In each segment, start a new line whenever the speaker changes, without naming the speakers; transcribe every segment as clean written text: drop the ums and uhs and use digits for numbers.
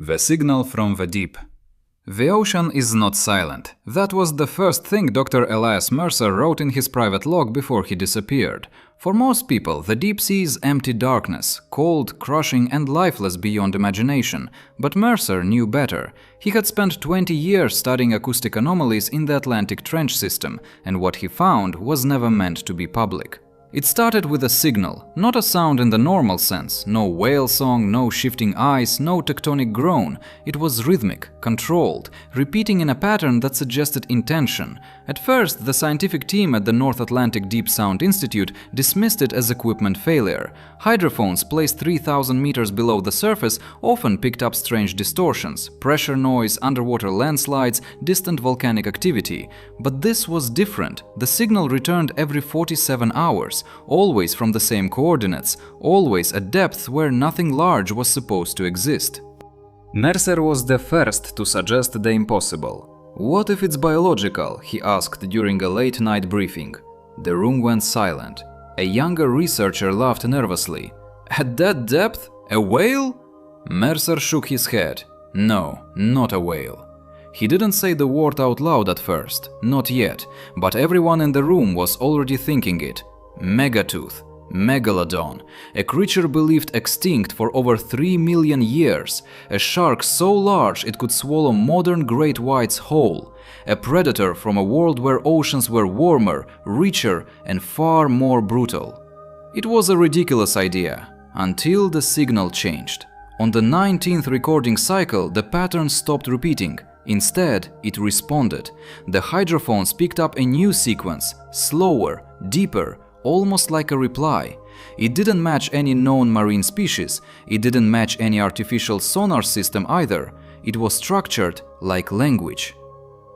The signal from the deep. The ocean is not silent. That was the first thing Dr. Elias Mercer wrote in his private log before he disappeared. For most people, the deep sea is empty darkness, cold, crushing, and lifeless beyond imagination. But Mercer knew better. He had spent 20 years studying acoustic anomalies in the Atlantic Trench system, and what he found was never meant to be public. It started with a signal, not a sound in the normal sense, no whale song, no shifting ice, no tectonic groan. It was rhythmic, controlled, repeating in a pattern that suggested intention. At first, the scientific team at the North Atlantic Deep Sound Institute dismissed it as equipment failure. Hydrophones placed 3,000 meters below the surface often picked up strange distortions, pressure noise, underwater landslides, distant volcanic activity. But this was different. The signal returned every 47 hours. Always from the same coordinates, always at depths where nothing large was supposed to exist. Mercer was the first to suggest the impossible. What if it's biological? He asked during a late-night briefing. The room went silent. A younger researcher laughed nervously. At that depth? A whale? Mercer shook his head. No, not a whale. He didn't say the word out loud at first, not yet, but everyone in the room was already thinking it. Megatooth, Megalodon, a creature believed extinct for over 3 million years, a shark so large it could swallow modern great whites whole, a predator from a world where oceans were warmer, richer, and far more brutal. It was a ridiculous idea, until the signal changed. On the 19th recording cycle, the pattern stopped repeating. Instead, it responded. The hydrophones picked up a new sequence, slower, deeper, almost like a reply. It didn't match any known marine species, it didn't match any artificial sonar system either. It was structured like language.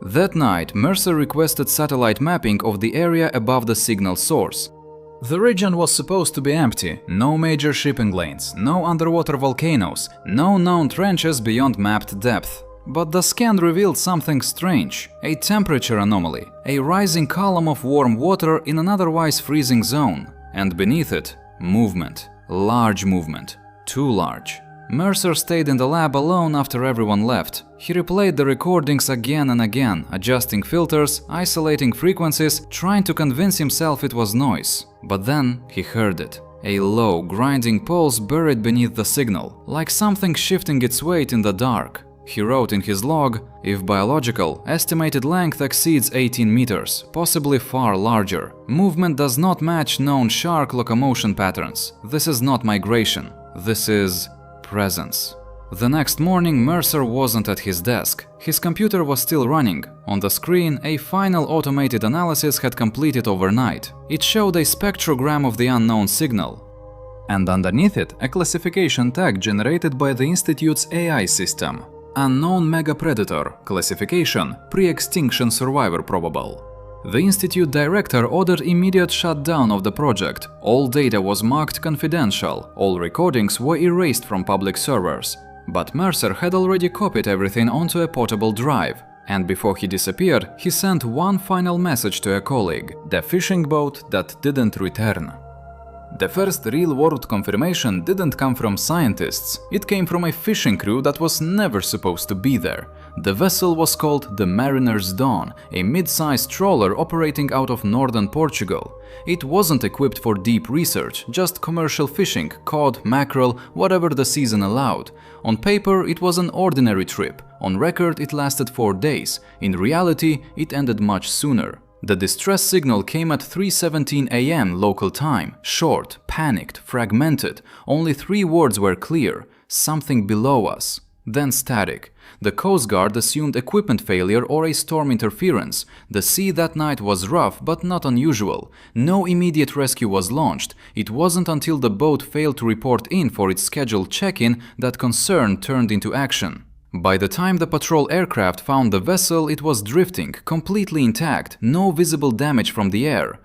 That night, Mercer requested satellite mapping of the area above the signal source. The region was supposed to be empty, no major shipping lanes, no underwater volcanoes, no known trenches beyond mapped depth. But the scan revealed something strange, a temperature anomaly, a rising column of warm water in an otherwise freezing zone, and beneath it, movement, large movement, too large. Mercer stayed in the lab alone after everyone left. He replayed the recordings again and again, adjusting filters, isolating frequencies, trying to convince himself it was noise. But then he heard it. A low, grinding pulse buried beneath the signal, like something shifting its weight in the dark. He wrote in his log, if biological, estimated length exceeds 18 meters, possibly far larger. Movement does not match known shark locomotion patterns. This is not migration. This is presence. The next morning, Mercer wasn't at his desk. His computer was still running. On the screen, a final automated analysis had completed overnight. It showed a spectrogram of the unknown signal. And underneath it, a classification tag generated by the Institute's AI system. Unknown megapredator, classification, pre-extinction survivor probable. The Institute director ordered immediate shutdown of the project. All data was marked confidential, all recordings were erased from public servers. But Mercer had already copied everything onto a portable drive. And before he disappeared, he sent one final message to a colleague, the fishing boat that didn't return. The first real-world confirmation didn't come from scientists, it came from a fishing crew that was never supposed to be there. The vessel was called the Mariner's Dawn, a mid-sized trawler operating out of northern Portugal. It wasn't equipped for deep research, just commercial fishing, cod, mackerel, whatever the season allowed. On paper, it was an ordinary trip. On record, it lasted 4 days. In reality, it ended much sooner. The distress signal came at 3:17 a.m. local time, short, panicked, fragmented. Only 3 words were clear: something below us. Then static. The Coast Guard assumed equipment failure or a storm interference. The sea that night was rough but not unusual. No immediate rescue was launched. It wasn't until the boat failed to report in for its scheduled check-in that concern turned into action. By the time the patrol aircraft found the vessel, it was drifting, completely intact, no visible damage from the air.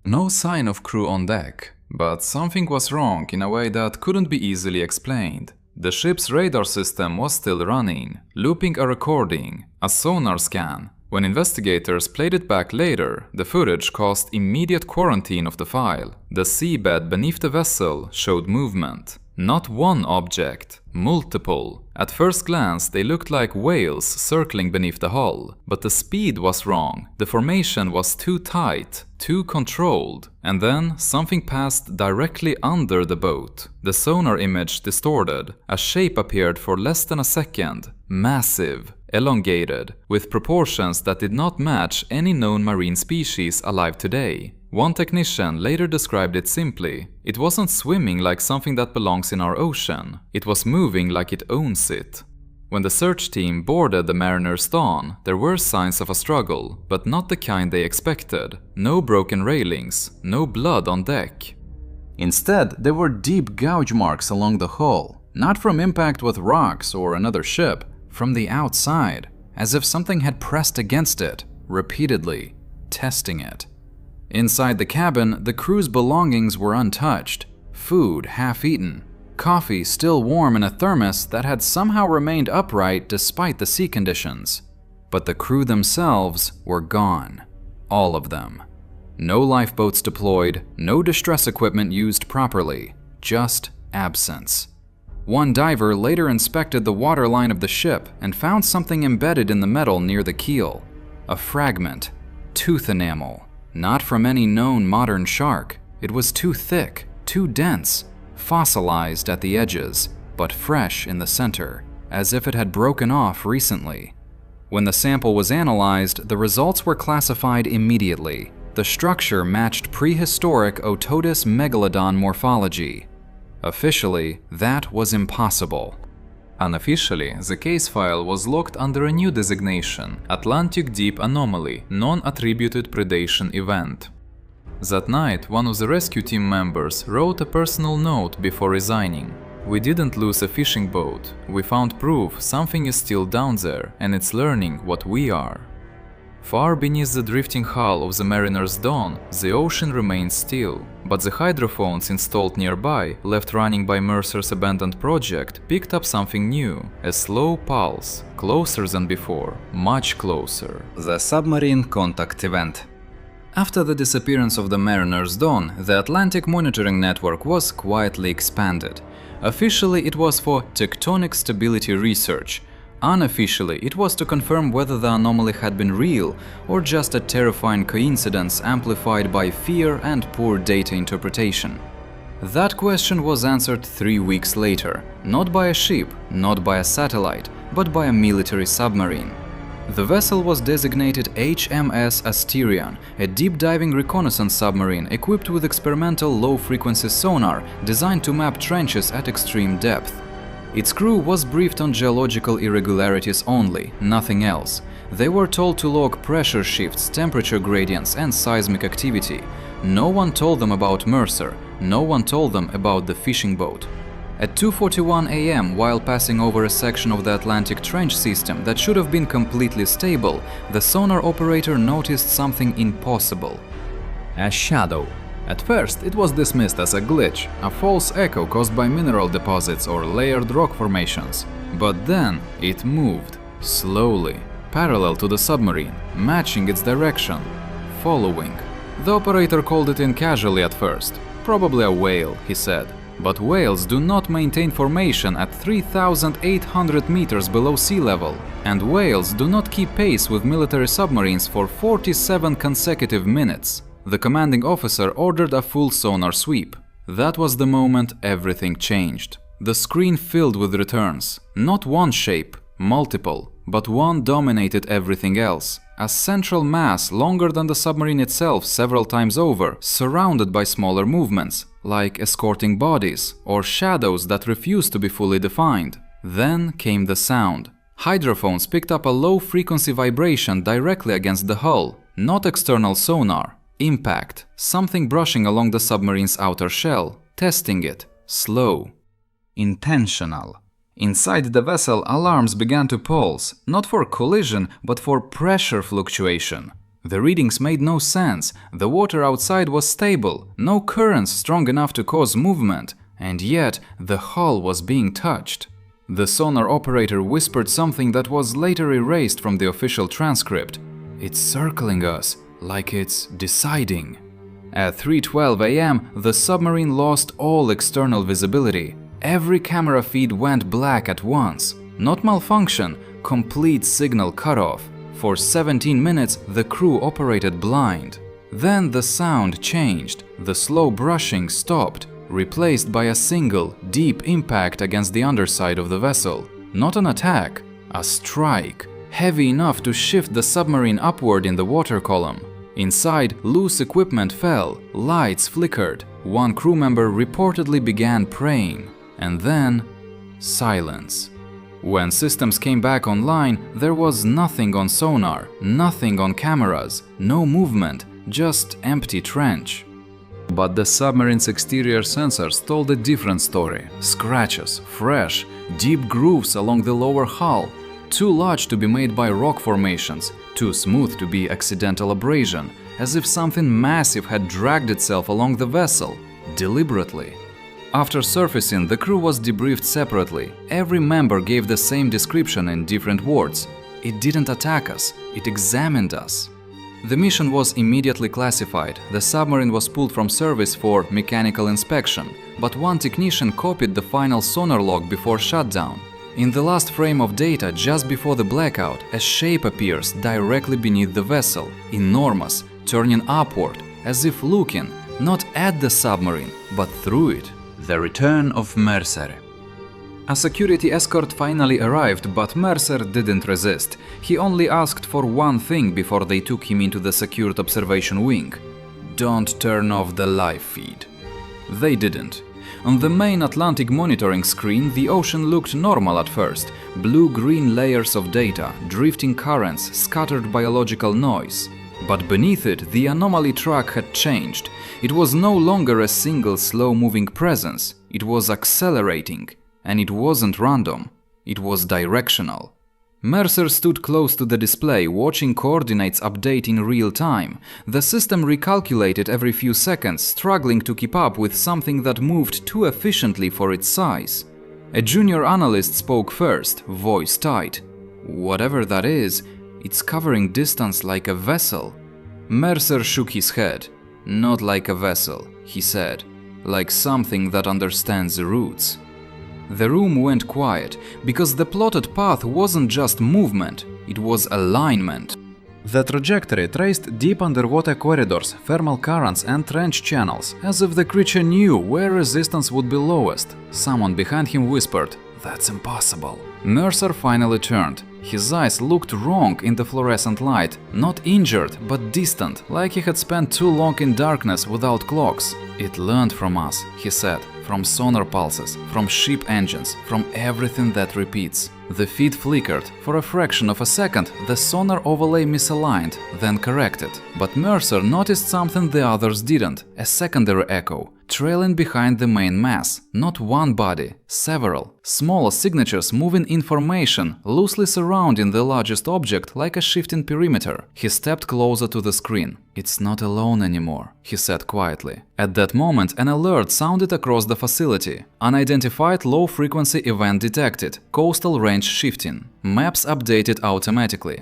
No sign of crew on deck. But something was wrong in a way that couldn't be easily explained. The ship's radar system was still running, looping a recording, a sonar scan. When investigators played it back later, the footage caused immediate quarantine of the file. The seabed beneath the vessel showed movement. Not one object, multiple, At first glance, they looked like whales circling beneath the hull, but the speed was wrong, the formation was too tight, too controlled, and then something passed directly under the boat. The sonar image distorted, a shape appeared for less than a second, massive, elongated, with proportions that did not match any known marine species alive today. One technician later described it simply: it wasn't swimming like something that belongs in our ocean, it was moving like it owns it. When the search team boarded the Mariner's Dawn, there were signs of a struggle, but not the kind they expected. No broken railings, no blood on deck. Instead, there were deep gouge marks along the hull, not from impact with rocks or another ship, from the outside, as if something had pressed against it, repeatedly, testing it. Inside the cabin, the crew's belongings were untouched, food half-eaten, coffee still warm in a thermos that had somehow remained upright despite the sea conditions. But the crew themselves were gone. All of them. No lifeboats deployed, no distress equipment used properly, just absence. One diver later inspected the waterline of the ship and found something embedded in the metal near the keel. A fragment, tooth enamel. Not from any known modern shark. It was too thick, too dense, fossilized at the edges, but fresh in the center, as if it had broken off recently. When the sample was analyzed, the results were classified immediately. The structure matched prehistoric Otodus Megalodon morphology. Officially, that was impossible. Unofficially, the case file was locked under a new designation, Atlantic Deep Anomaly, Non-Attributed Predation Event. That night, one of the rescue team members wrote a personal note before resigning. "We didn't lose a fishing boat. We found proof something is still down there, and it's learning what we are." Far beneath the drifting hull of the Mariner's Dawn, the ocean remained still, but the hydrophones installed nearby, left running by Mercer's abandoned project, picked up something new, a slow pulse, closer than before, much closer. The submarine contact event. After the disappearance of the Mariner's Dawn, the Atlantic monitoring network was quietly expanded. Officially, it was for tectonic stability research. Unofficially, it was to confirm whether the anomaly had been real or just a terrifying coincidence amplified by fear and poor data interpretation. That question was answered 3 weeks later, not by a ship, not by a satellite, but by a military submarine. The vessel was designated HMS Asterion, a deep-diving reconnaissance submarine equipped with experimental low-frequency sonar designed to map trenches at extreme depth. Its crew was briefed on geological irregularities only, nothing else. They were told to log pressure shifts, temperature gradients, and seismic activity. No one told them about Mercer, no one told them about the fishing boat. At 2:41 a.m., while passing over a section of the Atlantic Trench system that should have been completely stable, the sonar operator noticed something impossible. A shadow. At first, it was dismissed as a glitch, a false echo caused by mineral deposits or layered rock formations. But then it moved, slowly, parallel to the submarine, matching its direction, following. The operator called it in casually at first. Probably a whale, he said. But whales do not maintain formation at 3,800 meters below sea level, and whales do not keep pace with military submarines for 47 consecutive minutes. The commanding officer ordered a full sonar sweep. That was the moment everything changed. The screen filled with returns. Not one shape, multiple, but one dominated everything else. A central mass longer than the submarine itself several times over, surrounded by smaller movements, like escorting bodies or shadows that refused to be fully defined. Then came the sound. Hydrophones picked up a low-frequency vibration directly against the hull, not external sonar. Impact, something brushing along the submarine's outer shell, testing it, slow. Intentional. Inside the vessel, alarms began to pulse, not for collision, but for pressure fluctuation. The readings made no sense, the water outside was stable, no currents strong enough to cause movement, and yet the hull was being touched. The sonar operator whispered something that was later erased from the official transcript. "It's circling us. Like it's deciding." At 3:12 a.m., the submarine lost all external visibility. Every camera feed went black at once. Not malfunction, complete signal cutoff. For 17 minutes, the crew operated blind. Then the sound changed. The slow brushing stopped, replaced by a single, deep impact against the underside of the vessel. Not an attack, a strike, heavy enough to shift the submarine upward in the water column. Inside, loose equipment fell, lights flickered. One crew member reportedly began praying. And then, silence. When systems came back online, there was nothing on sonar, nothing on cameras, no movement, just empty trench. But the submarine's exterior sensors told a different story. Scratches, fresh, deep grooves along the lower hull, too large to be made by rock formations, too smooth to be accidental abrasion, as if something massive had dragged itself along the vessel, deliberately. After surfacing, the crew was debriefed separately. Every member gave the same description in different words. It didn't attack us, it examined us. The mission was immediately classified. The submarine was pulled from service for mechanical inspection, but one technician copied the final sonar log before shutdown. In the last frame of data, just before the blackout, a shape appears directly beneath the vessel, enormous, turning upward, as if looking, not at the submarine, but through it. The return of Mercer. A security escort finally arrived, but Mercer didn't resist. He only asked for one thing before they took him into the secured observation wing. Don't turn off the live feed. They didn't. On the main Atlantic monitoring screen, the ocean looked normal at first. Blue-green layers of data, drifting currents, scattered biological noise. But beneath it, the anomaly track had changed. It was no longer a single slow-moving presence. It was accelerating. And it wasn't random. It was directional. Mercer stood close to the display, watching coordinates update in real time. The system recalculated every few seconds, struggling to keep up with something that moved too efficiently for its size. A junior analyst spoke first, voice tight. Whatever that is, it's covering distance like a vessel. Mercer shook his head. Not like a vessel, he said. Like something that understands the routes. The room went quiet, because the plotted path wasn't just movement, it was alignment. The trajectory traced deep underwater corridors, thermal currents and trench channels, as if the creature knew where resistance would be lowest. Someone behind him whispered, "That's impossible." Mercer finally turned. His eyes looked wrong in the fluorescent light, not injured, but distant, like he had spent too long in darkness without clocks. "It learned from us," he said, "from sonar pulses, from ship engines, from everything that repeats." The feed flickered. For a fraction of a second, the sonar overlay misaligned, then corrected. But Mercer noticed something the others didn't, a secondary echo, trailing behind the main mass. Not one body, several. Small signatures moving in formation, loosely surrounding the largest object like a shifting perimeter. He stepped closer to the screen. "It's not alone anymore," he said quietly. At that moment, an alert sounded across the facility. Unidentified low-frequency event detected. Coastal range shifting. Maps updated automatically.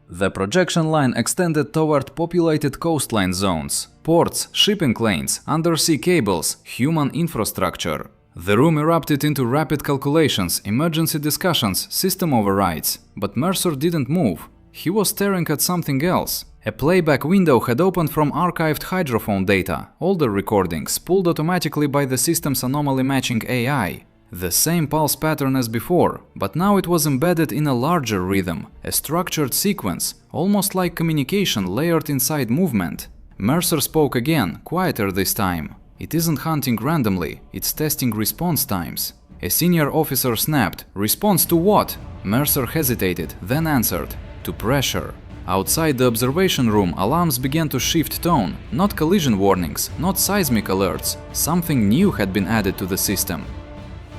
The projection line extended toward populated coastline zones, ports, shipping lanes, undersea cables, human infrastructure. The room erupted into rapid calculations, emergency discussions, system overrides. But Mercer didn't move. He was staring at something else. A playback window had opened from archived hydrophone data, older recordings, pulled automatically by the system's anomaly matching AI. The same pulse pattern as before, but now it was embedded in a larger rhythm, a structured sequence, almost like communication layered inside movement. Mercer spoke again, quieter this time. "It isn't hunting randomly, it's testing response times." A senior officer snapped. "Response to what?" Mercer hesitated, then answered. "To pressure." Outside the observation room, alarms began to shift tone. Not collision warnings, not seismic alerts. Something new had been added to the system.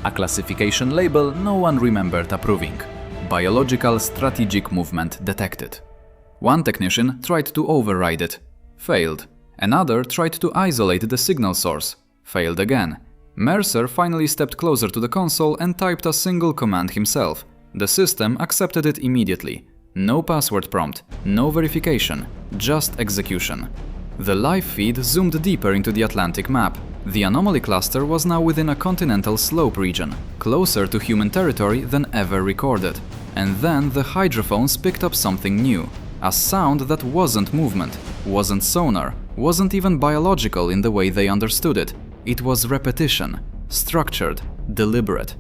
A classification label no one remembered approving. Biological strategic movement detected. One technician tried to override it. Failed. Another tried to isolate the signal source. Failed again. Mercer finally stepped closer to the console and typed a single command himself. The system accepted it immediately. No password prompt, no verification, just execution. The live feed zoomed deeper into the Atlantic map. The anomaly cluster was now within a continental slope region, closer to human territory than ever recorded. And then the hydrophones picked up something new. A sound that wasn't movement, wasn't sonar, wasn't even biological in the way they understood it. It was repetition, structured, deliberate.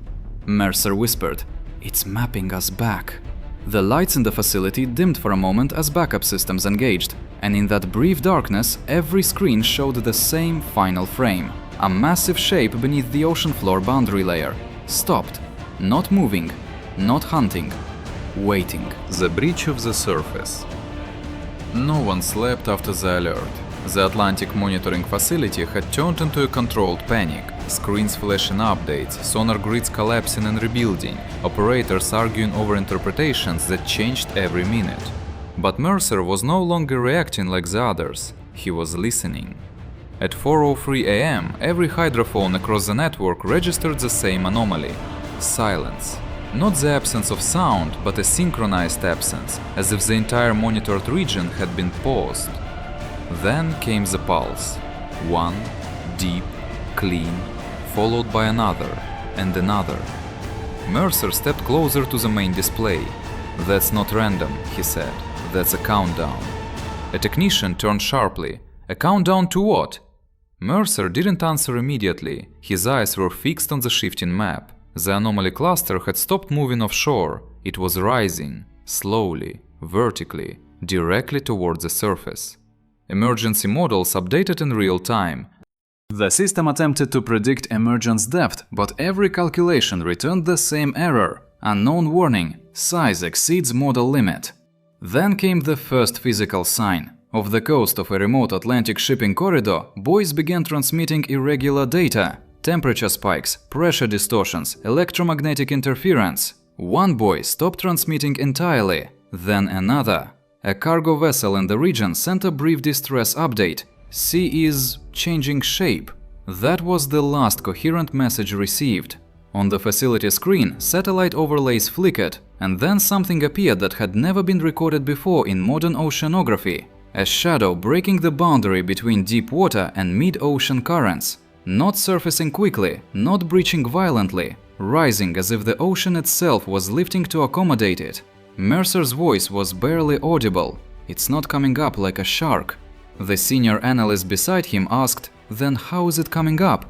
Mercer whispered, "It's mapping us back." The lights in the facility dimmed for a moment as backup systems engaged, and in that brief darkness, every screen showed the same final frame. A massive shape beneath the ocean floor boundary layer. Stopped. Not moving. Not hunting. Waiting.
The breach of the surface. No one slept after the alert. The Atlantic monitoring facility had turned into a controlled panic. Screens flashing updates, sonar grids collapsing and rebuilding, operators arguing over interpretations that changed every minute. But Mercer was no longer reacting like the others. He was listening. At 4:03 a.m., every hydrophone across the network registered the same anomaly. Silence. Not the absence of sound, but a synchronized absence, as if the entire monitored region had been paused. Then came the pulse. One, deep, clean, followed by another, and another. Mercer stepped closer to the main display. "That's not random," he said. "That's a countdown." A technician turned sharply. "A countdown to what?" Mercer didn't answer immediately. His eyes were fixed on the shifting map. The anomaly cluster had stopped moving offshore. It was rising, slowly, vertically, directly towards the surface. Emergency models updated in real time. The system attempted to predict emergence depth, but every calculation returned the same error. Unknown warning, size exceeds model limit. Then came the first physical sign. Off the coast of a remote Atlantic shipping corridor, buoys began transmitting irregular data. Temperature spikes, pressure distortions, electromagnetic interference. One buoy stopped transmitting entirely, then another. A cargo vessel in the region sent a brief distress update. Sea is changing shape. That was the last coherent message received. On the facility screen, satellite overlays flickered, and then something appeared that had never been recorded before in modern oceanography. A shadow breaking the boundary between deep water and mid-ocean currents. Not surfacing quickly, not breaching violently, rising as if the ocean itself was lifting to accommodate it. Mercer's voice was barely audible. "It's not coming up like a shark." The senior analyst beside him asked, "Then how is it coming up?"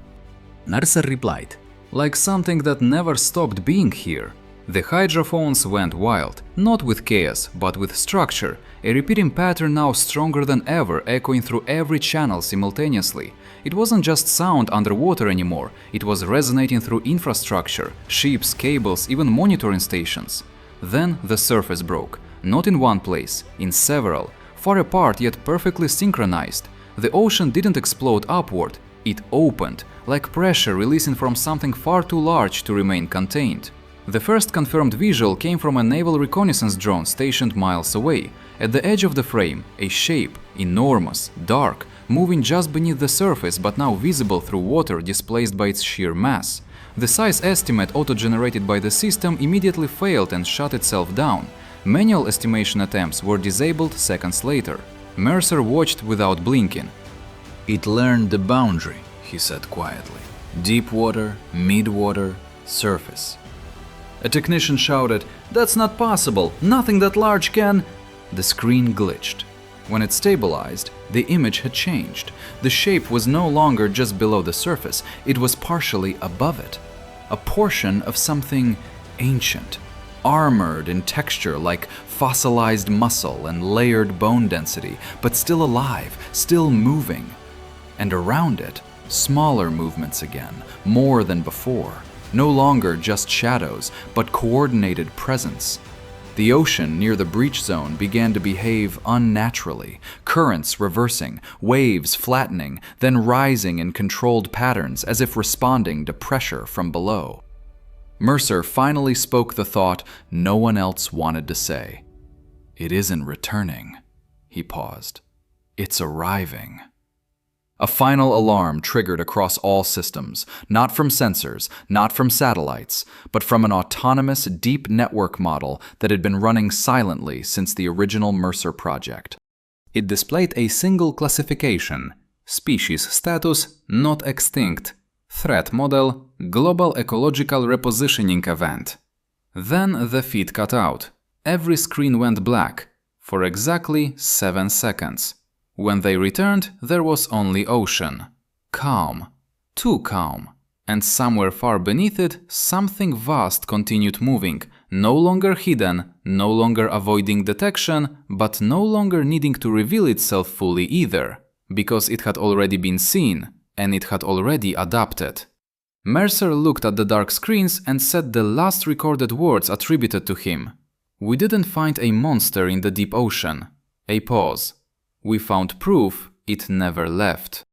Mercer replied,
"Like something that never stopped being here." The hydrophones went wild, not with chaos, but with structure, a repeating pattern now stronger than ever, echoing through every channel simultaneously. It wasn't just sound underwater anymore, it was resonating through infrastructure, ships, cables, even monitoring stations. Then the surface broke, not in one place, in several, far apart yet perfectly synchronized. The ocean didn't explode upward, it opened, like pressure releasing from something far too large to remain contained. The first confirmed visual came from a naval reconnaissance drone stationed miles away. At the edge of the frame, a shape, enormous, dark, moving just beneath the surface but now visible through water displaced by its sheer mass. The size estimate auto-generated by the system immediately failed and shut itself down. Manual estimation attempts were disabled seconds later. Mercer watched without blinking.
"It learned the boundary," he said quietly. "Deep water, mid-water, surface."
A technician shouted, "That's not possible! Nothing that large can…" The screen glitched. When it stabilized, the image had changed. The shape was no longer just below the surface, it was partially above it. A portion of something ancient, armored in texture like fossilized muscle and layered bone density, but still alive, still moving. And around it, smaller movements again, more than before. No longer just shadows, but coordinated presence. The ocean near the breach zone began to behave unnaturally, currents reversing, waves flattening, then rising in controlled patterns as if responding to pressure from below. Mercer finally spoke the thought no one else wanted to say. "It isn't returning," he paused. "It's arriving." A final alarm triggered across all systems, not from sensors, not from satellites, but from an autonomous deep network model that had been running silently since the original Mercer project. It displayed a single classification, Species status not extinct. Threat model global ecological repositioning event. Then the feed cut out. Every screen went black for exactly 7 seconds. When they returned, there was only ocean. Calm. Too calm. And somewhere far beneath it, something vast continued moving, no longer hidden, no longer avoiding detection, but no longer needing to reveal itself fully either, because it had already been seen, and it had already adapted. Mercer looked at the dark screens and said the last recorded words attributed to him. We didn't find a monster in the deep ocean. A pause. We found proof it never left.